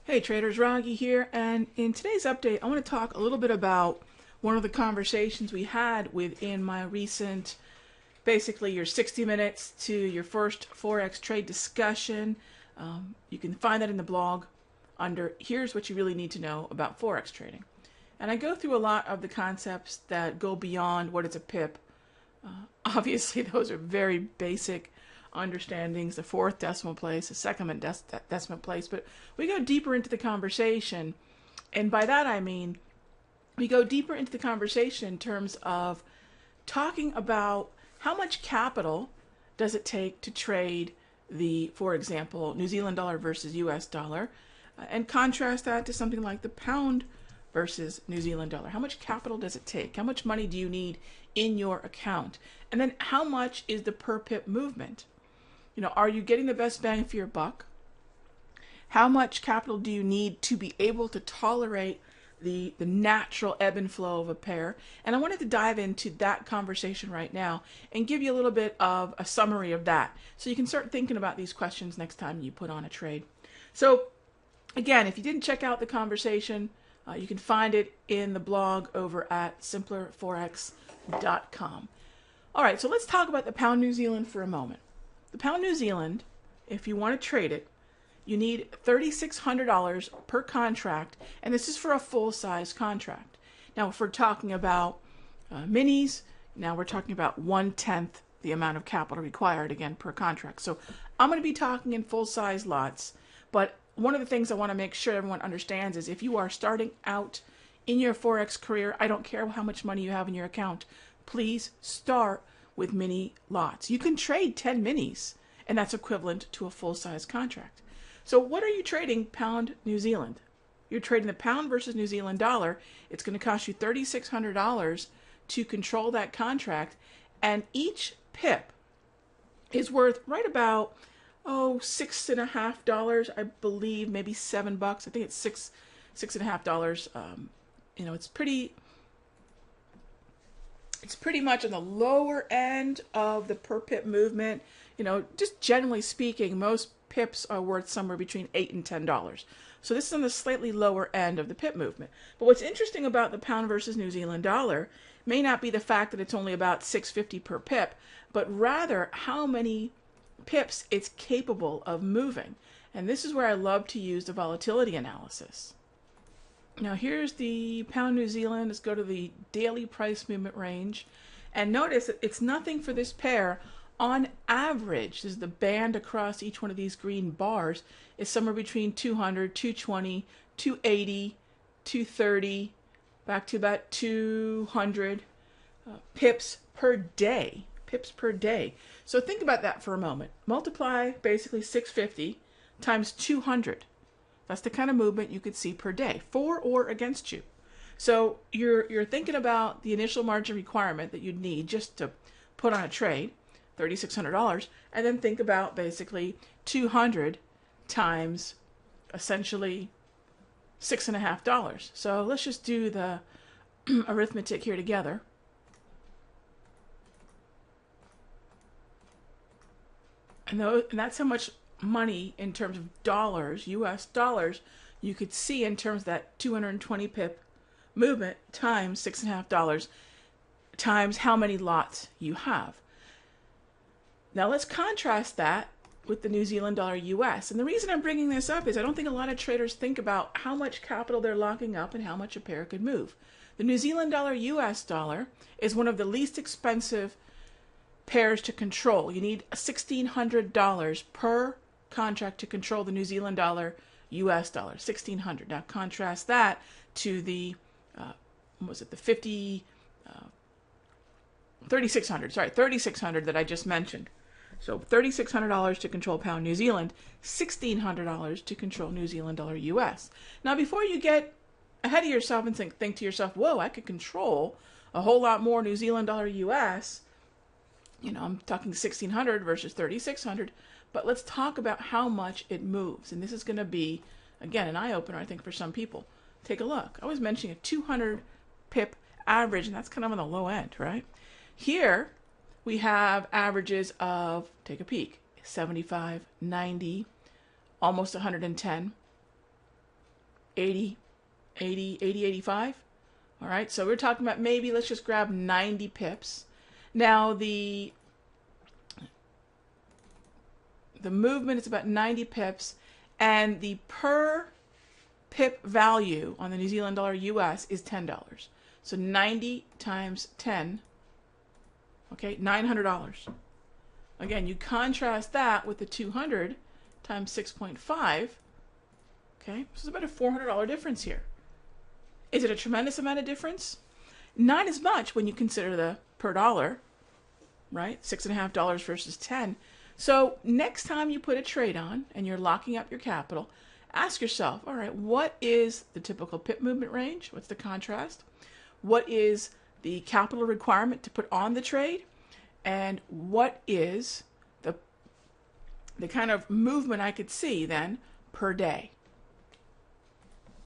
Hey traders, Raghi here, and in today's update I want to talk a little bit about one of the conversations we had within my recent, basically your 60 minutes to your first Forex trade discussion. You can find that in the blog under Here's What You Really Need to Know About Forex Trading. And I go through a lot of the concepts that go beyond what is a pip. Obviously those are very basic understandings, the fourth decimal place, the second decimal place, but we go deeper into the conversation. And by that I mean we go deeper into the conversation in terms of talking about how much capital does it take to trade the, for example, New Zealand dollar versus US dollar, and contrast that to something like the pound versus New Zealand dollar. How much capital does it take? How much money do you need in your account? And then how much is the per pip movement? Are you getting the best bang for your buck? How much capital do you need to be able to tolerate the natural ebb and flow of a pair? And I wanted to dive into that conversation right now and give you a little bit of a summary of that so you can start thinking about these questions next time you put on a trade. So again, if you didn't check out the conversation, you can find it in the blog over at simplerforex.com. All right, so let's talk about the pound New Zealand for a moment. The pound New Zealand, if you want to trade it, you need $3,600 per contract, and this is for a full-size contract. Now, if we're talking about minis, now we're talking about 1/10 the amount of capital required, again, per contract. So I'm going to be talking in full-size lots, but one of the things I want to make sure everyone understands is if you are starting out in your Forex career, I don't care how much money you have in your account, please start with mini lots. You can trade 10 minis, and that's equivalent to a full-size contract. So what are you trading pound New Zealand? You're trading the pound versus New Zealand dollar. It's going to cost you $3,600 to control that contract, and each pip is worth right about $6.50, I believe, maybe $7. I think it's $6.50. It's pretty much on the lower end of the per pip movement. Just generally speaking, most pips are worth somewhere between $8 and $10. So this is on the slightly lower end of the pip movement. But what's interesting about the pound versus New Zealand dollar may not be the fact that it's only about $6.50 per pip, but rather how many pips it's capable of moving. And this is where I love to use the volatility analysis. Now here's the pound New Zealand. Let's go to the daily price movement range. And notice that it's nothing for this pair. On average, this is the band across each one of these green bars, is somewhere between 200, 220, 280, 230, back to about 200 pips per day. Pips per day. So think about that for a moment. Multiply basically 650 times 200. That's the kind of movement you could see per day, for or against you. So you're thinking about the initial margin requirement that you'd need just to put on a trade, $3,600, and then think about basically 200 times essentially $6.50. So let's just do the arithmetic here together. And that's how much money in terms of dollars, US dollars, you could see in terms of that 220 pip movement times $6.50 times how many lots you have. Now let's contrast that with the New Zealand dollar US. And the reason I'm bringing this up is I don't think a lot of traders think about how much capital they're locking up and how much a pair could move. The New Zealand dollar US dollar is one of the least expensive pairs to control. You need $1,600 per contract to control the New Zealand dollar US dollar. $1,600. Now contrast that to the $3,600 that I just mentioned. So $3,600 to control pound New Zealand, $1,600 to control New Zealand dollar US. Now before you get ahead of yourself and think to yourself, whoa, I could control a whole lot more New Zealand dollar US. I'm talking 1,600 versus 3,600, but let's talk about how much it moves. And this is going to be, again, an eye-opener, I think, for some people. Take a look. I was mentioning a 200 pip average, and that's kind of on the low end, right? Here, we have averages of, take a peek, 75, 90, almost 110. 80, 85. All right, so we're talking about maybe let's just grab 90 pips. Now the movement is about 90 pips, and the per pip value on the New Zealand dollar US is $10. So 90 times 10, okay, $900. Again, you contrast that with the 200 times 6.5, okay, so it's about a $400 difference here. Is it a tremendous amount of difference? Not as much when you consider the per dollar, right? $6.50 versus 10. So next time you put a trade on and you're locking up your capital, ask yourself, all right, what is the typical pip movement range? What's the contrast? What is the capital requirement to put on the trade? And what is the kind of movement I could see then per day?